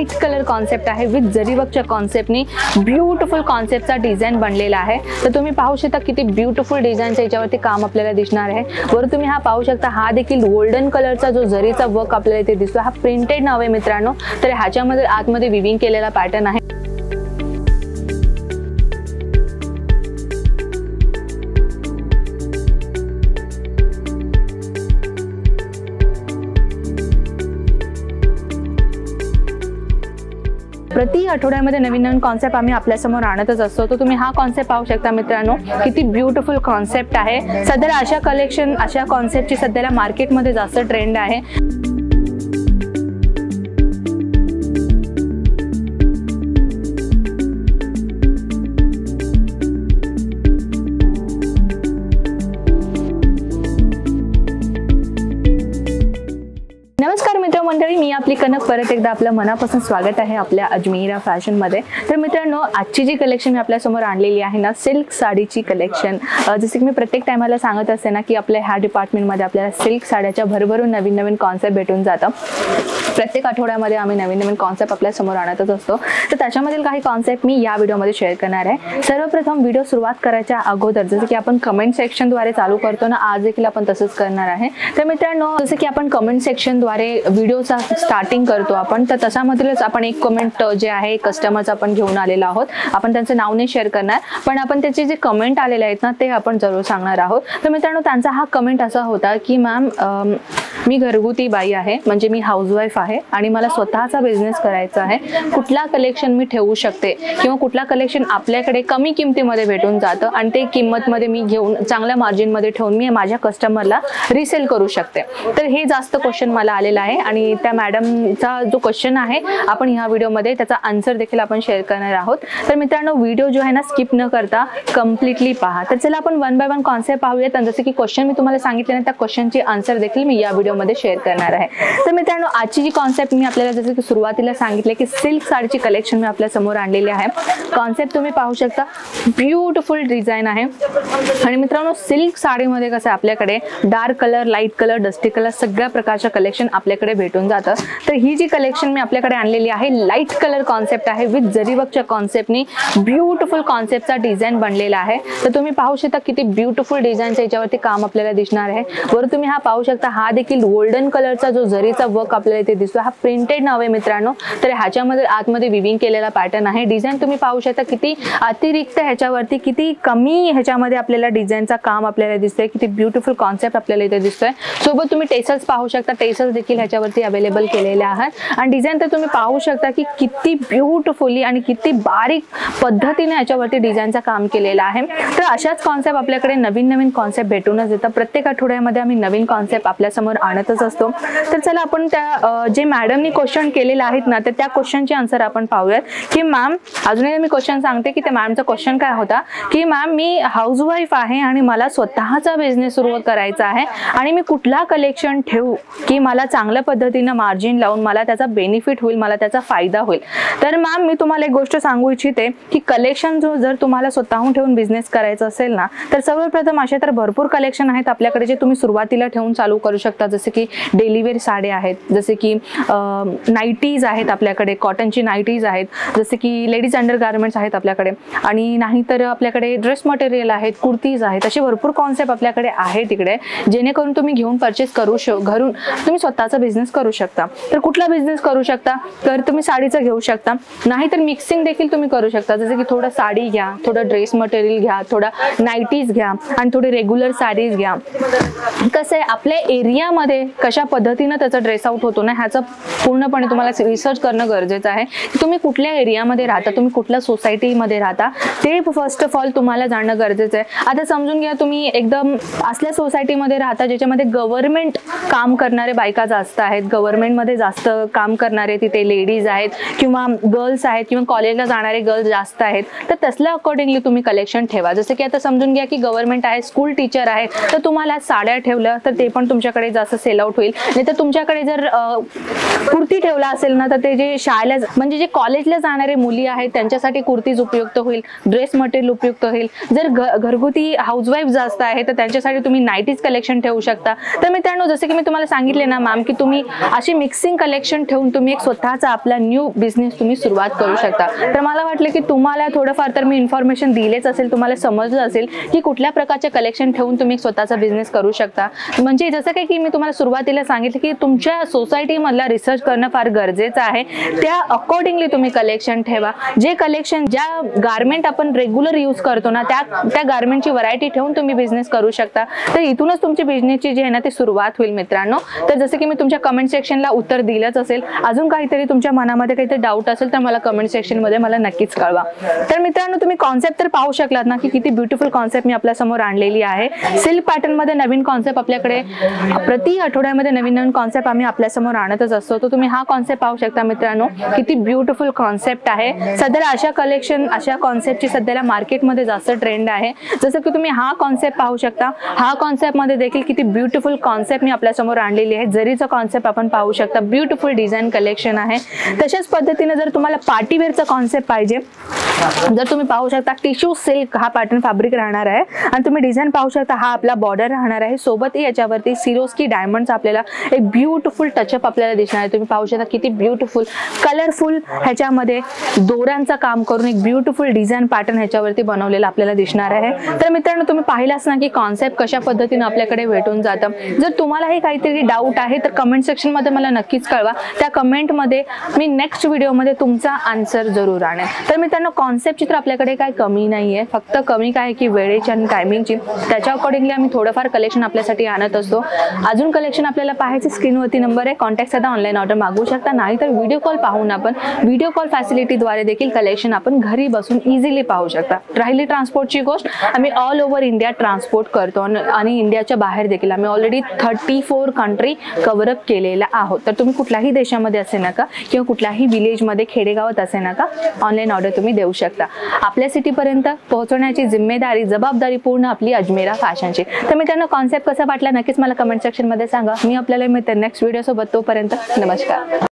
Light colour concept आहे with जरीवर्कच्या कॉन्सेप्टनी beautiful कॉन्सेप्टचा design बनलेला आहे। तर तुम्ही पाहू शकता किती ब्युटिफुल डिझाईनच्या याच्यावरती काम आपल्याला दिसणार आहे। वर तुम्ही हा पाहू शकता, हा देखील गोल्डन कलरचा जो जरीचा वर्क आपल्याला इथे दिसतो हा प्रिंटेड नाव आहे मित्रांनो। तर ह्याच्यामध्ये आतमध्ये विविंग केलेला पॅटर्न आहे। प्रति आठवड्यामध्ये नवीन नवीन कॉन्सेप्ट आम्ही आपल्यासमोर आणतच असतो। तर तुम्ही हा कॉन्सेप्ट पाहू शकता मित्रांनो, किती ब्युटिफुल कॉन्सेप्ट आहे। सध्याला अशा कलेक्शन, अशा कॉन्सेप्टची सध्याला मार्केटमध्ये जास्त ट्रेंड आहे। नमस्कार मित्रमंडळी, मी आपली कनक परत एकदा आपलं मनापासून स्वागत आहे आपल्या अजमेरा फॅशन मध्ये। तर मित्रांनो, आजची जी कलेक्शन मी आपल्या समोर आणलेली आहे ना, सिल्क साडीची कलेक्शन। जसे की मी प्रत्येक टायमाला सांगत असते ना की आपल्या ह्या डिपार्टमेंट मध्ये आपल्याला सिल्क साड्याच्या भरभरून नवीन नवीन कॉन्सेप्ट भेटून जातं। प्रत्येक आठवड्यामध्ये आम्ही नवीन नवीन कॉन्सेप्ट आपल्या समोर आणतच असतो। तर त्याच्यामधील काही कॉन्सेप्ट मी या व्हिडिओमध्ये शेअर करणार आहे। सर्वप्रथम व्हिडिओ सुरुवात करायच्या अगोदर जसं की आपण कमेंट सेक्शनद्वारे चालू करतो ना, आज देखील आपण तसंच करणार आहे। तर मित्रांनो, जसं की आपण कमेंट सेक्शनद्वारे व्हिडिओचा स्टार्टिंग करतो आपण, तर तशामधीलच आपण एक कमेंट जे आहे कस्टमरचा आपण घेऊन आलेला आहोत। आपण त्यांचं नाव नाही शेअर करणार, पण आपण त्याचे जे कमेंट आलेले आहेत ना ते आपण जरूर सांगणार आहोत। तर मित्रांनो, त्यांचा हा कमेंट असा होता की मॅम, मी घरगुती बाई आहे, म्हणजे मी हाऊसवाईफ आहे आणि मला स्वतःचा बिझनेस करायचा आहे। कुठला कलेक्शन मी ठेवू शकते किंवा कुठला कलेक्शन आपल्याकडे कमी किमतीमध्ये भेटून जातं आणि ते किंमतमध्ये मी घेऊन चांगल्या मार्जिनमध्ये ठेवून मी माझ्या कस्टमरला रिसेल करू शकते। तर हे जास्त क्वेश्चन मला आलेला आहे आणि त्या मॅडमचा जो क्वेश्चन आहे आपण ह्या व्हिडिओमध्ये त्याचा आन्सर देखील आपण शेअर करणार आहोत। तर मित्रांनो, व्हिडिओ जो आहे ना स्किप न करता कम्प्लिटली पहा। तर चला आपण वन बाय वन कॉन्सेप्ट पाहूयात। आणि जसे की क्वेश्चन मी तुम्हाला सांगितले ना, त्या क्वेश्चनची आन्सर देखील मी या व्हिडिओमध्ये शेअर करणार आहे। तर मित्रांनो, आजची जी कॉन्सेप्ट मी आपल्याला जसं की सुरुवातीला सांगितले की सिल्क साडीची कलेक्शन मी आपल्या समोर आणलेली आहे। कॉन्सेप्ट तुम्ही पाहू शकता, ब्युटिफुल डिझाईन आहे। आणि मित्रांनो, सिल्क साडीमध्ये कसं आपल्याकडे dark colour, light colour, dusty colour सगळ्या प्रकारच्या कलेक्शन आपल्याकडे भेटून जातं। तर ही जी कलेक्शन मी आपल्याकडे आणलेली आहे लाईट कलर कॉन्सेप्ट आहे विथ जरीवर्कच्या कॉन्सेप्टनी ब्युटिफुल कॉन्सेप्टचा डिझाईन बनलेला आहे। तर तुम्ही पाहू शकता किती ब्युटिफुल डिझाईनच्या याच्यावरती काम आपल्याला दिसणार आहे। वर तुम्ही हा पाहू शकता, हा देखील गोल्डन कलरचा जो जरीचा वर्क आपल्याला इथे दिसतो हा प्रिंटेड नाव आहे मित्रांनो। तर ह्याच्यामध्ये आतमध्ये विविंग केलेला पॅटर्न आहे। डिझाईन तुम्ही पाहू शकता किती अतिरिक्त ह्याच्यावरती किती कमी ह्याच्यामध्ये आपल्याला डिझाईनचा काम आपल्याला दिसतंय। किती ब्युटिफुल कॉन्सेप्ट आपल्याला इथे दिसतोय। सोबत तुम्ही टेसल्स पाहू शकता, टेसल्स देखील ह्याच्यावरती अवेलेबल केलेले आहेत। आणि डिझाईन तर तुम्ही पाहू शकता की किती ब्युटिफुली आणि किती बारीक पद्धतीने ह्याच्यावरती डिझाईनचा काम केलेला आहे। तर अशाच कॉन्सेप्ट आपल्याकडे नवीन नवीन कॉन्सेप्ट भेटूनच येतात। प्रत्येक आठवड्यामध्ये आम्ही नवीन कॉन्सेप्ट आपल्या समोर आणतच असतो। तर चला आपण त्या जे मॅडमनी क्वेश्चन केलेले आहेत ना, तर त्या क्वेश्चनची आन्सर आपण पाहूयात की मॅम, अजूनही मी क्वेश्चन सांगते की त्या मॅमचा क्वेश्चन काय होता की मॅम, मी हाऊसवाईफ आहे आणि मला स्वतःचा बिझनेस सुरू करायचा आहे आणि मी कुठला कलेक्शन ठेवू की मला चांगल्या पद्धतीने मार्जिन लावून मला त्याचा बेनिफिट होईल, मला त्याचा फायदा होईल। तर मॅम, मी तुम्हाला एक गोष्ट सांगू इच्छिते की कलेक्शन जो जर तुम्हाला स्वतःहून ठेवून बिझनेस करायचा असेल ना, तर सर्वप्रथम असे तर भरपूर कलेक्शन आहेत आपल्याकडे जे तुम्ही सुरुवातीला ठेवून चालू करू शकता। जसे की डेली वेअर साड्या आहेत, जसे की नाईटीज आहेत आपल्याकडे, कॉटनची नाईटीज आहेत, जसे की लेडीज अंडर गार्मेंट्स आहेत आपल्याकडे, आणि नाहीतर आपल्याकडे ड्रेस मटेरियल आहेत, कुर्तीज आहेत। असे भरपूर कॉन्सेप्ट आपल्याकडे आहेत तिकडे, जेणेकरून तुम्ही घेऊन परचेस करू घरून तुम्ही स्वतःचा बिझनेस करू शकता। तर कुठला बिझनेस करू शकता, तर तुम्ही साडीचा घेऊ शकता, नाहीतर मिक्सिंग देखील तुम्ही करू शकता। जसे की थोडं साडी घ्या, थोडं ड्रेस मटेरियल घ्या, थोडा नाईटीज घ्या आणि थोडी रेग्युलर साडीज घ्या। कसं आहे, आपल्या एरियामध्ये कशा पद्धतीने त्याचा ड्रेस आउट होतो ना, ह्याचं पूर्णपणे तुम्हाला रिसर्च करणं गरजेचं आहे की तुम्ही कुठल्या एरियामध्ये राहता, तुम्ही कुठल्या सोसायटीमध्ये राहता, ते फर्स्ट ऑफ ऑल तुम्हाला जाणणं गरजेचं आहे। आता समजून घ्या, तुम्ही एकदम असल्या सोसायटीमध्ये राहता ज्याच्यामध्ये गव्हर्नमेंट काम करणारे बायका जास्त आहेत, गव्हर्नमेंटमध्ये जास्त काम करणारे तिथे लेडीज आहेत किंवा गर्ल्स आहेत किंवा कॉलेजला जाणारे गर्ल्स जास्त आहेत। तर तसल्या अकॉर्डिंगली तुम्ही कलेक्शन ठेवा। जसं की आता समजून घ्या की गव्हर्नमेंट आहे, स्कूल टीचर आहे, तर तुम्हाला साड्या ठेवलं तर ते पण तुमच्याकडे जास्त सेल आउट होईल। नाही तर तुमच्याकडे जर कुर्ती ठेवला असेल ना, तर ते जे शाळेला म्हणजे जे कॉलेजला जाणारे मुली आहेत त्यांच्यासाठी कुर्तीज उपयुक्त होईल, ड्रेस मटेरियल उपयुक्त होईल। जर घरगुती हाऊसवाईफ जास्त आहे तर त्यांच्यासाठी तुम्ही नाईटीज कलेक्शन ठेवू शकता। तर मित्रांनो, जसे की मी तुम्हाला सांगितले ना मॅम की तुम्ही अशी मिक्सिंग कलेक्शन कलेक्शन ठेवून तुम्ही एक स्वतःचा आपला न्यू बिझनेस तुम्ही सुरुवात करू शकता। तर मला वाटलं की तुम्हाला थोडंफार तर मी इन्फॉर्मेशन दिलेच असेल, तुम्हाला समजलं असेल की कुठल्या प्रकारचे कलेक्शन ठेवून तुम्ही स्वतःचा बिझनेस करू शकता। म्हणजे जसं काही की मी तुम्हाला सुरुवातीला सांगितलं की तुमच्या सोसायटीमधला रिसर्च करणं फार गरजेचं आहे, त्या अकॉर्डिंगली तुम्ही कलेक्शन ठेवा। जे कलेक्शन ज्या गारमेंट आपण रेग्युलर यूज करतो ना त्या गारमेंटची व्हरायटी ठेवून तुम्ही बिझनेस करू शकता। तर इथूनच तुमची बिझनेसची जी आहे ना ती सुरुवात होईल मित्रांनो। तर जसं की मी तुमच्या कमेंट सेक्शनला उत्तर दिलंच असेल, अजून काहीतरी तुमच्या मनामध्ये काहीतरी डाऊट असेल तर मला कमेंट सेक्शनमध्ये मला नक्कीच कळवा। तर मित्रांनो तुम्ही कॉन्सेप्ट तर पाहू शकलात ना की किती ब्युटिफुल कॉन्सेप्ट मी आपल्या समोर आणलेली आहे। सिल्क पॅटर्न मध्ये नवीन कॉन्सेप्ट आपल्याकडे प्रति आठवड्यामध्ये नवीन कॉन्सेप्ट आम्ही आपल्या समोर आणतच असतो। तर तुम्ही हा कॉन्सेप्ट पाहू शकता मित्रांनो, किती ब्युटिफुल कॉन्सेप्ट आहे। सध्याला अशा कलेक्शन अशा कॉन्सेप्टची सध्याला मार्केटमध्ये जास्त ट्रेंड आहे। जसं की तुम्ही हा कॉन्सेप्ट पाहू शकता, हा कॉन्सेप्ट मध्ये देखील किती ब्युटिफुल कॉन्सेप्ट मी आपल्या समोर आणलेली आहे। जरीचा कॉन्सेप्ट आपण पाहू शकता, ब्युटिफुल डिझाईन कलेक्शन आहे। तशाच पद्धतीने जर तुम्हाला पार्टीवेअरचा कॉन्सेप्ट पाहिजे, जर तुम्ही पाहू शकता टिश्यू सिल्क हा पॅटर्न फॅब्रिक राहणार आहे आणि तुम्ही डिझाईन पाहू शकता, हा आपला बॉर्डर राहणार आहे। सोबत याच्यावरती सिरोस्की डायमंडचा आपल्याला एक ब्युटिफुल टचअप आपल्याला दिसणार आहे। तुम्ही पाहू शकता किती ब्युटिफुल कलरफुल ह्याच्यामध्ये दोऱ्यांचं काम करून एक ब्युटिफुल डिझाईन पॅटर्न ह्याच्यावरती बनवलेला आपल्याला दिसणार आहे। तर मित्रांनो तुम्ही पाहिलाच ना की कॉन्सेप्ट कशा पद्धतीने आपल्याकडे भेटून जातं। जर तुम्हालाही काहीतरी डाऊट आहे तर कमेंट सेक्शन मध्ये मला नक्कीच कळवा, त्या कमेंट मध्ये मी नेक्स्ट व्हिडिओमध्ये तुमचा आन्सर जरूर आणेन। तर मित्रांनो कॉन्सेप्टची तर आपल्याकडे काय कमी नाहीये, फक्त कमी काय की वेळेची आणि टायमिंगची, त्याच्या अकॉर्डिंगली आम्ही थोडंफार कलेक्शन आपल्यासाठी आणत असतो। अजून कलेक्शन आपल्याला पाहायचे स्क्रीनवरती नंबर आहे, कॉन्टॅक्ट साधा ऑनलाईन ऑर्डर मागवू शकता, नाही तर व्हिडिओ कॉल पाहून आपण व्हिडिओ कॉल फॅसिलिटीद्वारे देखील कलेक्शन आपण घरी बसून इझिली पाहू शकता। राहिली ट्रान्सपोर्टची गोष्ट, आम्ही ऑल ओव्हर इंडिया ट्रान्सपोर्ट करतो आणि इंडियाच्या बाहेर देखील आम्ही ऑलरेडी 34 कंट्री कव्हर अप केलेला आहोत। तर तुम्ही कुठल्याही देशामध्ये असे नका किंवा कुठल्याही विलेजमध्ये खेडेगावात असे नका, ऑनलाईन ऑर्डर तुम्ही देऊ शकता। आपल्या सिटीपर्यंत पोहोचवण्याची जिम्मेदारी जबाबदारी पूर्ण आपली अजमेरा फॅशनची। तर मित्रांनो कॉन्सेप्ट कसा वाटला नक्कीच मला कमेंट सेक्शन मध्ये सांगा। मी आपल्याला मिळते नेक्स्ट व्हिडिओ सोबत, तोपर्यंत नमस्कार।